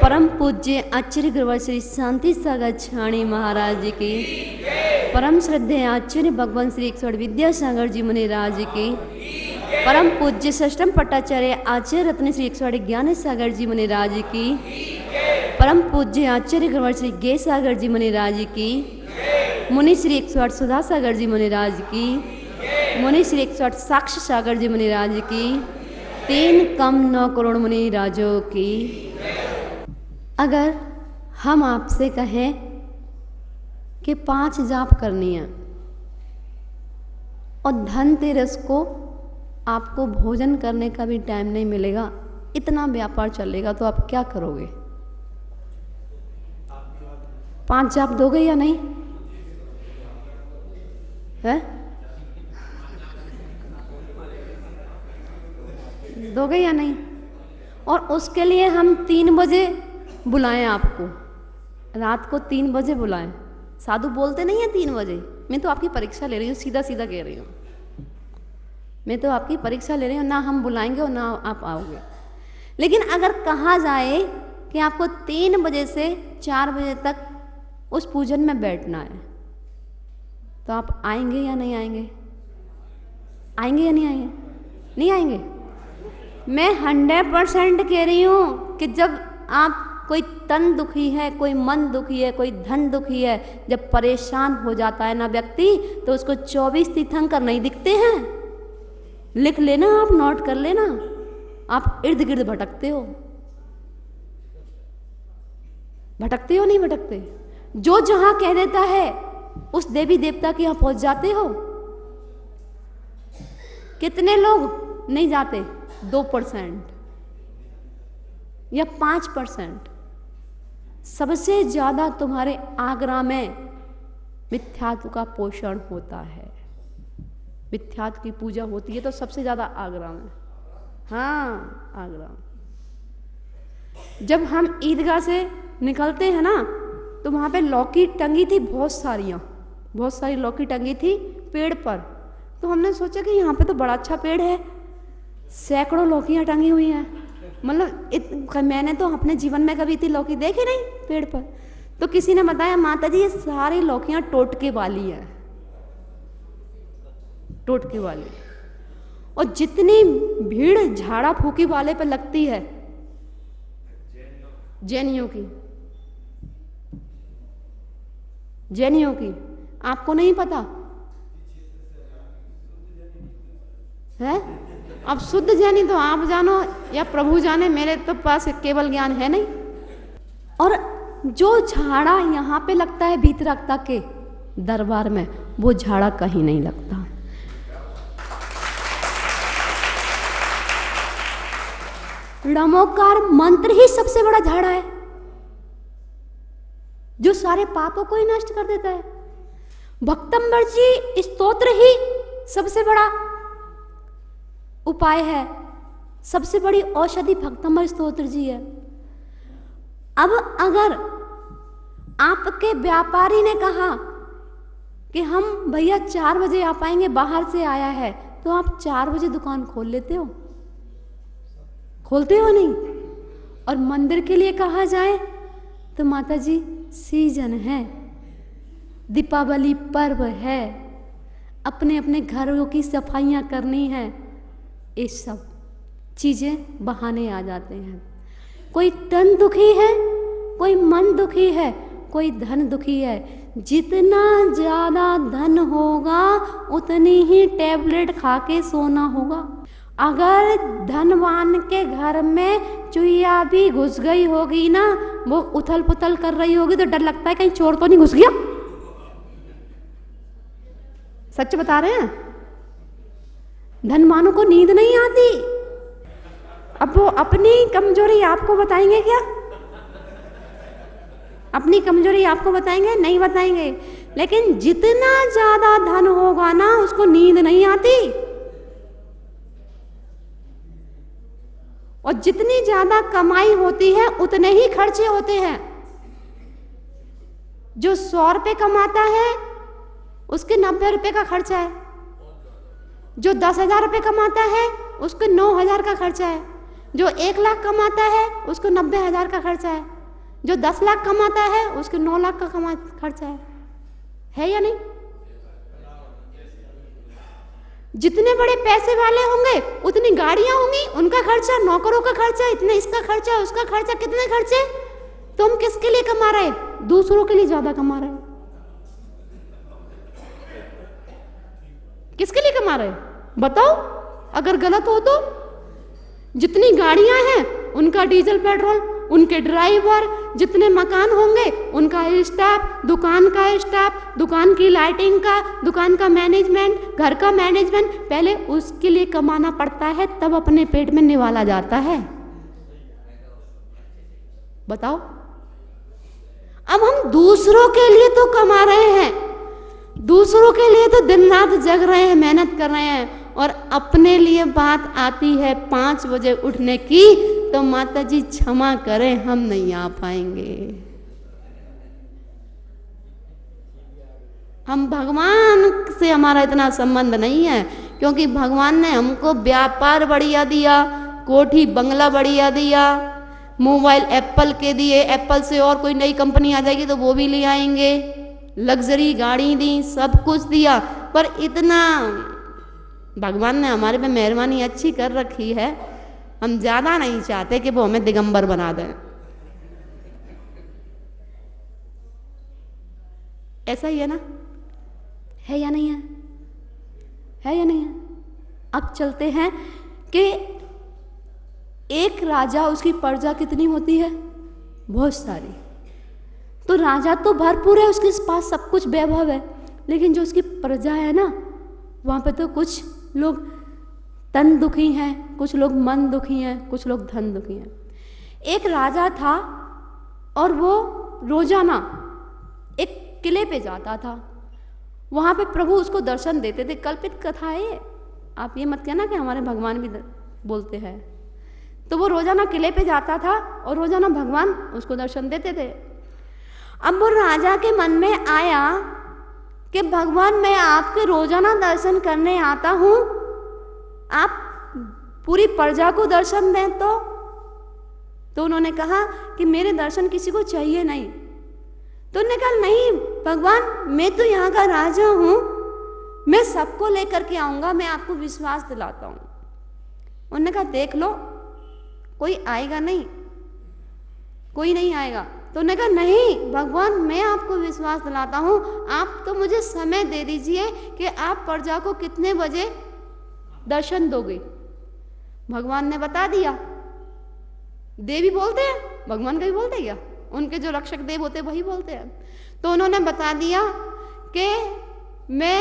परम पूज्य आचार्य गुरुवर श्री शांति सागर छाणी महाराज जी की, परम श्रद्धेय आचार्य भगवान श्री 108 विद्यासागर जी मुनिराज की, परम पूज्य षष्ठम पट्टाचार्य आचार्य रत्न श्री 108 ज्ञान सागर जी मुनिराज की, परम पूज्य आचार्य गुरुवर श्री गे सागर जी मुनिराज की, मुनि श्री 108 सुधा सागर जी मुनिराज की, मुनि श्री 108 साक्ष्य सागर जी मुनिराज की, 3 कम 9 करोड़ मुनि राजों की। अगर हम आपसे कहें कि 5 जाप करनी है और धनतेरस को आपको भोजन करने का भी टाइम नहीं मिलेगा, इतना व्यापार चलेगा, तो आप क्या करोगे? 5 जाप दोगे या नहीं है? दोगे या नहीं? और उसके लिए हम 3 बजे बुलाएं आपको, रात को 3 बजे बुलाएं। साधु बोलते नहीं है 3 बजे। मैं तो आपकी परीक्षा ले रही हूँ, सीधा सीधा कह रही हूँ, मैं तो आपकी परीक्षा ले रही हूँ। ना हम बुलाएंगे और ना आप आओगे। लेकिन अगर कहा जाए कि आपको 3 बजे से 4 बजे तक उस पूजन में बैठना है, तो आप आएंगे या नहीं आएंगे? आएंगे या नहीं आएंगे? नहीं आएंगे। मैं 100% कह रही हूँ कि जब आप, कोई तन दुखी है, कोई मन दुखी है, कोई धन दुखी है, जब परेशान हो जाता है ना व्यक्ति, तो उसको 24 तीर्थंकर नहीं दिखते हैं। लिख लेना, आप नोट कर लेना। आप इर्द गिर्द भटकते हो, भटकते हो नहीं भटकते? जो जहां कह देता है उस देवी देवता के यहां पहुंच जाते हो। कितने लोग नहीं जाते? 2% या 5%। सबसे ज्यादा तुम्हारे आगरा में मिथ्यात्व का पोषण होता है। मिथ्यात्व की पूजा होती है तो सबसे ज्यादा आगरा में। हाँ, आगरा में। जब हम ईदगाह से निकलते हैं ना, तो वहां पे लौकी टंगी थी, बहुत सारी लौकी टंगी थी पेड़ पर। तो हमने सोचा कि यहाँ पे तो बड़ा अच्छा पेड़ है, सैकड़ों लौकियां टंगी हुई हैं। मतलब मैंने तो अपने जीवन में कभी इतनी लौकी देखी नहीं पेड़ पर। तो किसी ने बताया, माता जी ये सारी लौकियां टोटके वाली हैं, टोटके वाली। और जितनी भीड़ झाड़ा फूकी वाले पे लगती है जैनियों की, आपको नहीं पता है? अब शुद्ध जैनी तो आप जानो या प्रभु जाने, मेरे तो पास केवल ज्ञान है नहीं। और जो झाड़ा यहाँ पे लगता है भीतरकता के दरबार में, वो झाड़ा कहीं नहीं लगता। नमोकार मंत्र ही सबसे बड़ा झाड़ा है, जो सारे पापों को ही नष्ट कर देता है। भक्तंबर जी स्तोत्र ही सबसे बड़ा उपाय है, सबसे बड़ी औषधि भक्तंबर स्तोत्र जी है। अब अगर आपके व्यापारी ने कहा कि हम भैया 4 बजे आ पाएंगे, बाहर से आया है, तो आप 4 बजे दुकान खोल लेते हो? खोलते हो नहीं? और मंदिर के लिए कहा जाए तो माता जी सीजन है, दीपावली पर्व है, अपने अपने घरों की सफाइयां करनी है, ये सब चीजें बहाने आ जाते हैं। कोई तन दुखी है, कोई मन दुखी है, कोई धन दुखी है। जितना ज्यादा धन होगा उतनी ही टैबलेट खा के सोना होगा। अगर धनवान के घर में चुईया भी घुस गई होगी ना, वो उथल पुथल कर रही होगी, तो डर लगता है कहीं चोर तो नहीं घुस गया। सच बता रहे हैं। धनवानों को नींद नहीं आती। अब वो अपनी कमजोरी आपको बताएंगे क्या? अपनी कमजोरी आपको बताएंगे? नहीं बताएंगे। लेकिन जितना ज्यादा धन होगा ना, उसको नींद नहीं आती। और जितनी ज्यादा कमाई होती है उतने ही खर्चे होते हैं। जो 100 रुपए कमाता है उसके 90 रुपए का खर्चा है। जो 10,000 रुपये कमाता है उसको 9,000 का खर्चा है। जो 1 लाख कमाता है उसको 90,000 का खर्चा है। जो 10 लाख कमाता है उसके 9 लाख का खर्चा है या नहीं? जितने बड़े पैसे वाले होंगे उतनी गाड़ियां होंगी, उनका खर्चा, नौकरों का खर्चा, इतने इसका खर्चा, उसका खर्चा, कितने खर्चे। तो हम किसके लिए कमा रहे? दूसरों के लिए ज्यादा कमा रहे। किसके लिए कमा रहे बताओ, अगर गलत हो तो? जितनी गाड़ियां हैं उनका डीजल पेट्रोल, उनके ड्राइवर, जितने मकान होंगे उनका स्टाफ, दुकान का स्टाफ, दुकान की लाइटिंग का, दुकान का मैनेजमेंट, घर का मैनेजमेंट, पहले उसके लिए कमाना पड़ता है, तब अपने पेट में निवाला जाता है। बताओ, अब हम दूसरों के लिए तो कमा रहे हैं, दूसरों के लिए तो दिन रात जग रहे हैं, मेहनत कर रहे हैं, और अपने लिए बात आती है 5 बजे उठने की, तो माता जी क्षमा करें, हम नहीं आ पाएंगे। हम भगवान से हमारा इतना संबंध नहीं है, क्योंकि भगवान ने हमको व्यापार बढ़िया दिया, कोठी बंगला बढ़िया दिया, मोबाइल एप्पल के दिए, एप्पल से और कोई नई कंपनी आ जाएगी तो वो भी ले आएंगे, लग्जरी गाड़ी दी, सब कुछ दिया, पर इतना भगवान ने हमारे पे मेहरबानी अच्छी कर रखी है, हम ज्यादा नहीं चाहते कि वो हमें दिगंबर बना दें। ऐसा ही है ना? है या नहीं है? है या नहीं है? अब चलते हैं कि एक राजा, उसकी प्रजा कितनी होती है? बहुत सारी। तो राजा तो भरपूर है, उसके पास सब कुछ वैभव है, लेकिन जो उसकी प्रजा है ना, वहां पे तो कुछ लोग तन दुखी हैं, कुछ लोग मन दुखी हैं, कुछ लोग धन दुखी हैं। एक राजा था और वो रोजाना एक किले पे जाता था, वहां पे प्रभु उसको दर्शन देते थे। कल्पित कथा है ये, आप ये मत कहना कि हमारे भगवान भी बोलते हैं। तो वो रोजाना किले पे जाता था और रोजाना भगवान उसको दर्शन देते थे। अब वो राजा के मन में आया कि भगवान, मैं आपके रोजाना दर्शन करने आता हूं, आप पूरी प्रजा को दर्शन दें तो उन्होंने कहा कि मेरे दर्शन किसी को चाहिए नहीं। तो उन्होंने कहा, नहीं भगवान, मैं तो यहाँ का राजा हूं, मैं सबको लेकर के आऊंगा, मैं आपको विश्वास दिलाता हूं। उन्होंने कहा, देख लो, कोई आएगा नहीं, कोई नहीं आएगा। तो उन्होंने कहा, नहीं भगवान, मैं आपको विश्वास दिलाता हूं, आप तो मुझे समय दे दीजिए कि आप प्रजा को कितने बजे दर्शन दोगे। भगवान ने बता दिया। देवी बोलते हैं, भगवान का भी बोलते क्या? उनके जो रक्षक देव होते वही बोलते हैं। तो उन्होंने बता दिया कि मैं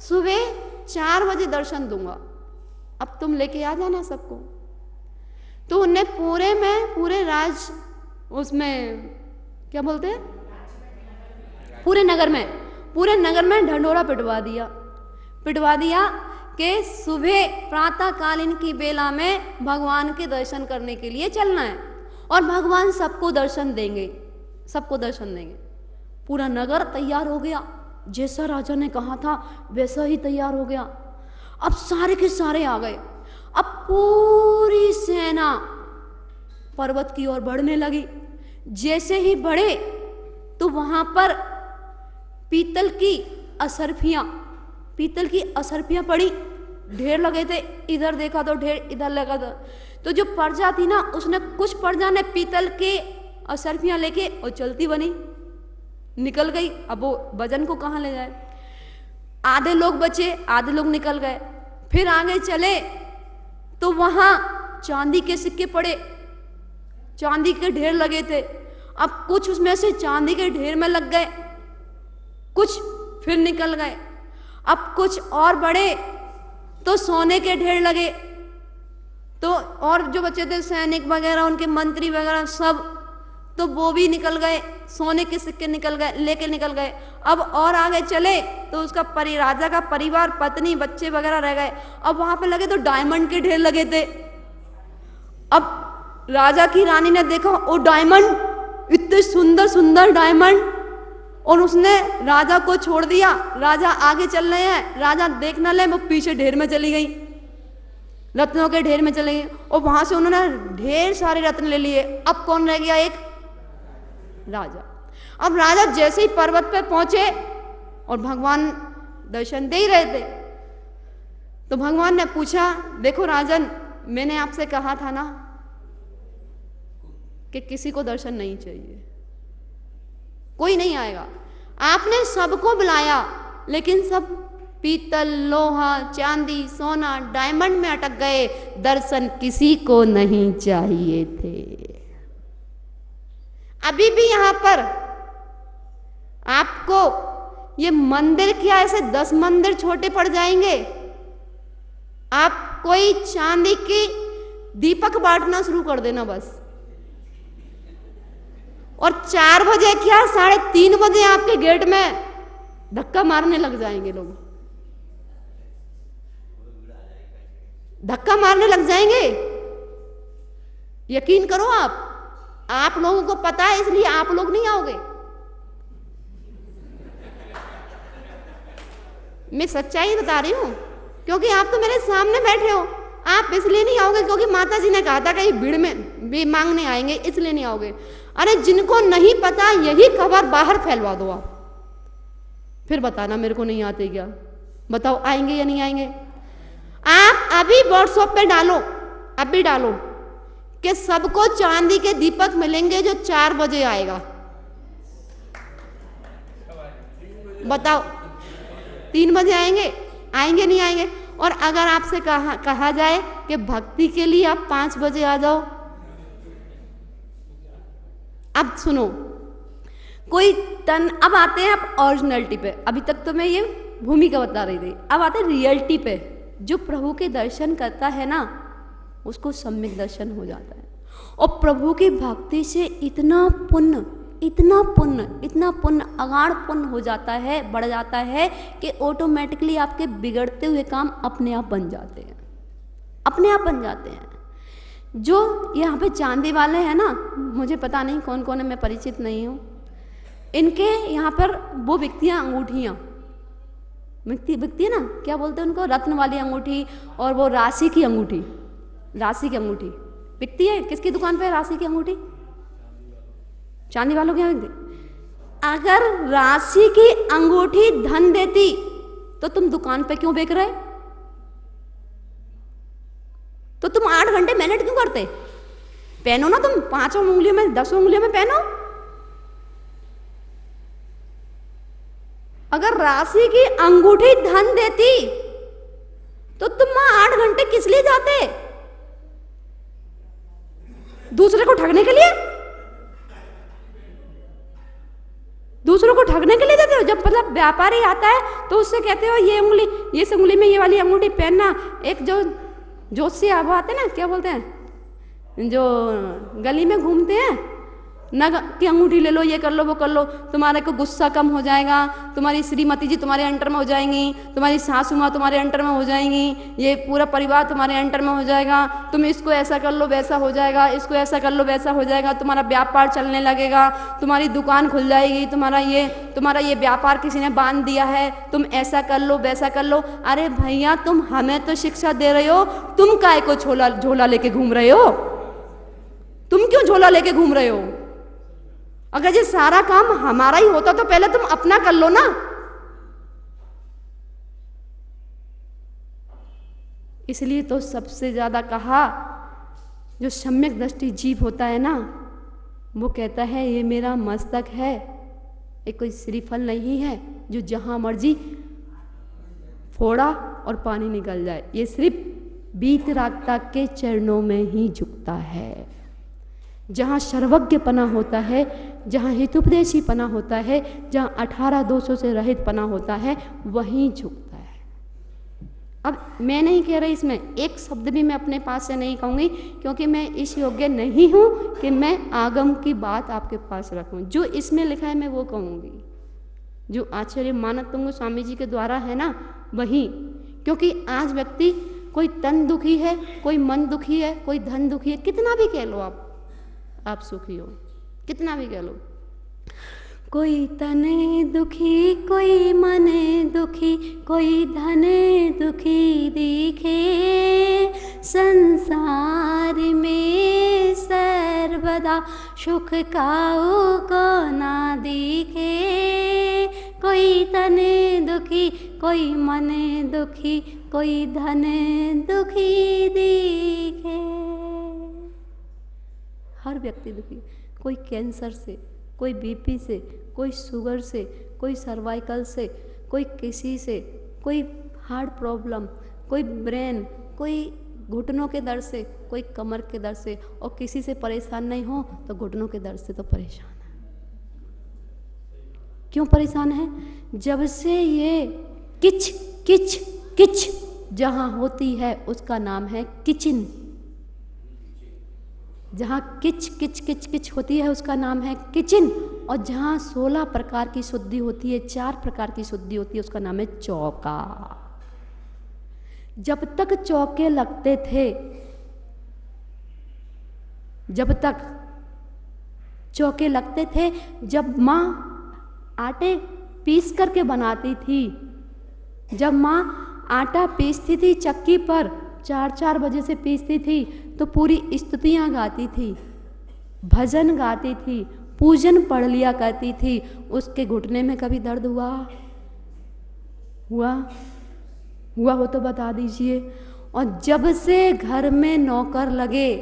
सुबह 4 बजे दर्शन दूंगा, अब तुम लेके आ जाना सबको। तो उन्हें पूरे राज उसमें क्या बोलते हैं, पूरे नगर में ढंढोरा पिटवा दिया कि सुबह प्रातःकालीन की बेला में भगवान के दर्शन करने के लिए चलना है, और भगवान सबको दर्शन देंगे। पूरा नगर तैयार हो गया, जैसा राजा ने कहा था वैसा ही तैयार हो गया। अब सारे के सारे आ गए। अब पूरी सेना पर्वत की ओर बढ़ने लगी। जैसे ही बढ़े तो वहां पर पीतल की असरफियां पड़ी, ढेर लगे थे। इधर देखा तो ढेर, इधर लगा तो जो प्रजा थी ना, उसने कुछ प्रजा ने पीतल के असरफियां लेके और चलती बनी, निकल गई। अब वो वजन को कहाँ ले जाए? आधे लोग बचे, आधे लोग निकल गए। फिर आगे चले तो वहां चांदी के सिक्के पड़े, चांदी के ढेर लगे थे। अब कुछ उसमें से चांदी के ढेर में लग गए, कुछ फिर निकल गए। अब कुछ और बड़े तो सोने के ढेर लगे, तो और जो बचे थे सैनिक वगैरह, उनके मंत्री वगैरह सब, तो वो भी निकल गए, सोने के सिक्के लेके निकल गए। अब और आगे चले तो उसका राजा का परिवार, पत्नी, बच्चे वगैरह रह गए। अब वहां पे लगे तो डायमंड के ढेर लगे थे। अब राजा की रानी ने देखा, वो डायमंड, इतने सुंदर सुंदर डायमंड, और उसने राजा को छोड़ दिया। राजा आगे चल रहे हैं, राजा देख न ले, वो पीछे ढेर में चली गई, रत्नों के ढेर में चली गई, और वहां से उन्होंने ढेर सारे रत्न ले लिए। अब कौन रह गया? एक राजा। अब राजा जैसे ही पर्वत पे पहुंचे और भगवान दर्शन दे ही रहे थे, तो भगवान ने पूछा, देखो राजन, मैंने आपसे कहा था ना कि किसी को दर्शन नहीं चाहिए, कोई नहीं आएगा। आपने सबको बुलाया, लेकिन सब पीतल, लोहा, चांदी, सोना, डायमंड में अटक गए, दर्शन किसी को नहीं चाहिए थे। अभी भी यहां पर आपको ये मंदिर क्या ऐसे 10 मंदिर छोटे पड़ जाएंगे, आप कोई चांदी की दीपक बांटना शुरू कर देना बस, और 4 बजे क्या 3:30 बजे आपके गेट में धक्का मारने लग जाएंगे लोग, धक्का मारने लग जाएंगे। यकीन करो, आप लोगों को पता है, इसलिए आप लोग नहीं आओगे। मैं सच्चाई बता रही हूं, क्योंकि आप तो मेरे सामने बैठे हो। आप इसलिए नहीं आओगे क्योंकि माता जी ने कहा था कि भीड़ में भी मांगने आएंगे, इसलिए नहीं आओगे। अरे जिनको नहीं पता यही खबर बाहर फैलवा दो आप, फिर बताना मेरे को नहीं आते क्या, बताओ आएंगे या नहीं आएंगे। आप अभी व्हाट्सएप पे डालो, अभी डालो कि सबको चांदी के दीपक मिलेंगे जो 4 बजे आएगा। बताओ 3 बजे आएंगे, आएंगे नहीं आएंगे। और अगर आपसे कहा जाए कि भक्ति के लिए आप 5 बजे आ जाओ, अब सुनो, कोई तन, अब आते हैं आप ओरिजिनलिटी पे। अभी तक तो मैं ये भूमिका बता रही थी, अब आते हैं रियलिटी पे। जो प्रभु के दर्शन करता है ना, उसको सम्यक दर्शन हो जाता है, और प्रभु की भक्ति से इतना पुण्य, इतना पुण्य, इतना पुण्य, अगाढ़ पुण्य हो जाता है, बढ़ जाता है कि ऑटोमेटिकली आपके बिगड़ते हुए काम अपने आप बन जाते हैं, अपने आप बन जाते हैं। जो यहाँ पे चांदी वाले हैं ना, मुझे पता नहीं कौन कौन है, मैं परिचित नहीं हूँ, इनके यहाँ पर वो बिकती हैं अंगूठियाँ, बिकती है ना, क्या बोलते हैं उनको, रत्न वाली अंगूठी, और वो राशि की अंगूठी, राशि की अंगूठी बिकती है। किसकी दुकान पे राशि की अंगूठी? चांदी वालों के यहाँ बिकती। अगर राशि की अंगूठी धन देती तो तुम दुकान पे क्यों बेच रहे? तो तुम 8 घंटे मेहनत क्यों करते? पहनो ना तुम 5 उंगलियों में, 10 उंगलियों में पहनो। अगर राशि की अंगूठी धन देती तो तुम वहां 8 घंटे किस लिए जाते? दूसरे को ठगने के लिए? दूसरों को ठगने के लिए जाते हो? जब मतलब व्यापारी आता है तो उससे कहते हो ये उंगली, ये इस उंगली में ये वाली अंगूठी पहनना। एक जो जोशी आबा आते हैं ना, क्या बोलते हैं, जो गली में घूमते हैं ना, कि अंगूठी ले लो, ये कर लो, वो कर लो, तुम्हारे को गुस्सा कम हो जाएगा, तुम्हारी श्रीमती जी तुम्हारे अंटर में हो जाएंगी, तुम्हारी सासू माँ तुम्हारे अंटर में हो जाएंगी, ये पूरा परिवार तुम्हारे अंटर में हो जाएगा, तुम इसको ऐसा कर लो वैसा हो जाएगा, इसको ऐसा कर लो वैसा हो जाएगा, तुम्हारा व्यापार चलने लगेगा, तुम्हारी दुकान खुल जाएगी, तुम्हारा ये व्यापार किसी ने बांध दिया है, तुम ऐसा कर लो वैसा कर लो। अरे भैया, तुम हमें तो शिक्षा दे रहे हो, तुम काय को झोला लेके घूम रहे हो? तुम क्यों झोला लेके घूम रहे हो? अगर ये सारा काम हमारा ही होता तो पहले तुम अपना कर लो ना। इसलिए तो सबसे ज्यादा कहा, जो सम्यक दृष्टि जीव होता है ना, वो कहता है ये मेरा मस्तक है, ये कोई श्रीफल नहीं है जो जहां मर्जी फोड़ा और पानी निकल जाए। ये सिर्फ वीतरागता के चरणों में ही झुकता है। जहाँ सर्वज्ञ पना होता है, जहाँ हितोपदेशी पना होता है, जहाँ 18 दोषों से रहित पना होता है, वहीं झुकता है। अब मैं नहीं कह रही, इसमें एक शब्द भी मैं अपने पास से नहीं कहूँगी, क्योंकि मैं इस योग्य नहीं हूँ कि मैं आगम की बात आपके पास रखूँ। जो इसमें लिखा है मैं वो कहूँगी, जो आचार्य मानव तुंग स्वामी जी के द्वारा है ना, वही। क्योंकि आज व्यक्ति, कोई तन दुखी है, कोई मन दुखी है, कोई धन दुखी है, कितना भी कह लो आप सुखी हो, कितना भी कह लो। कोई तने दुखी, कोई मने दुखी, कोई धने दुखी दिखे, संसार में सर्वदा सुख काऊ को ना दिखे, कोई तन दुखी कोई मन दुखी, कोई धन दुखी दिखे। हर व्यक्ति दुखी, कोई कैंसर से, कोई बीपी से, कोई शुगर से, कोई सर्वाइकल से, कोई किसी से, कोई हार्ट प्रॉब्लम, कोई ब्रेन, कोई घुटनों के दर्द से, कोई कमर के दर्द से, और किसी से परेशान नहीं हो तो घुटनों के दर्द से तो परेशान है। क्यों परेशान है? जब से ये किच किच किच जहाँ होती है उसका नाम है किचिन। जहाँ किच किच किच किच होती है उसका नाम है किचिन, और जहाँ 16 प्रकार की शुद्धि होती है, 4 प्रकार की शुद्धि होती है, उसका नाम है चौका। जब तक चौके लगते थे, जब तक चौके लगते थे, जब माँ आटे पीस करके बनाती थी, जब माँ आटा पीसती थी चक्की पर, 4-4 बजे से पीसती थी, तो पूरी स्तुतियाँ गाती थी, भजन गाती थी, पूजन पढ़ लिया करती थी। उसके घुटने में कभी दर्द हुआ हो तो बता दीजिए। और जब से घर में नौकर लगे,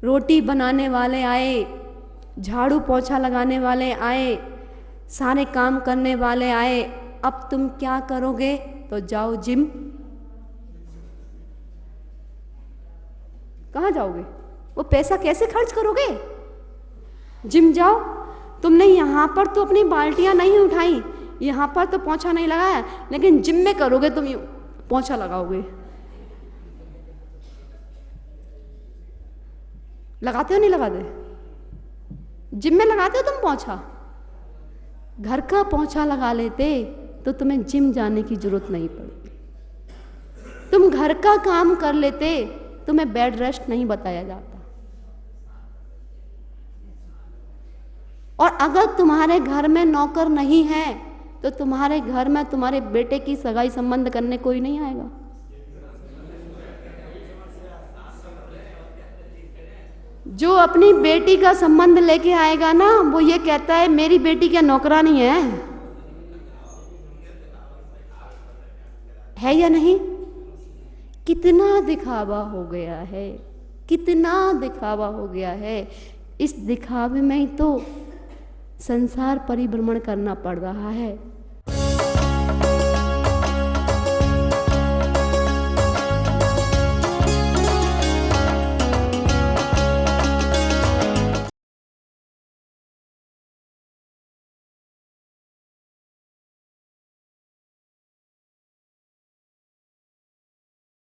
रोटी बनाने वाले आए, झाड़ू पोछा लगाने वाले आए, सारे काम करने वाले आए, अब तुम क्या करोगे? तो जाओ जिम। कहाँ जाओगे? वो पैसा कैसे खर्च करोगे? जिम जाओ। तुमने यहाँ पर तो अपनी बाल्टियाँ नहीं उठाई, यहाँ पर तो पोंछा नहीं लगाया, लेकिन जिम में करोगे तुम पोंछा लगाओगे। लगाते हो नहीं लगाते? जिम में लगाते हो तुम पोंछा? घर का पोंछा लगा लेते तो तुम्हें जिम जाने की जरूरत नहीं पड़ती। तुम घर का काम कर लेते, तुम्हें बेड रेस्ट नहीं बताया जाता। और अगर तुम्हारे घर में नौकर नहीं है तो तुम्हारे घर में तुम्हारे बेटे की सगाई संबंध करने कोई नहीं आएगा। जो अपनी बेटी का संबंध लेके आएगा ना, वो ये कहता है मेरी बेटी क्या नौकरानी है या नहीं? कितना दिखावा हो गया है, कितना दिखावा हो गया है। इस दिखावे में ही तो संसार परिभ्रमण करना पड़ रहा है।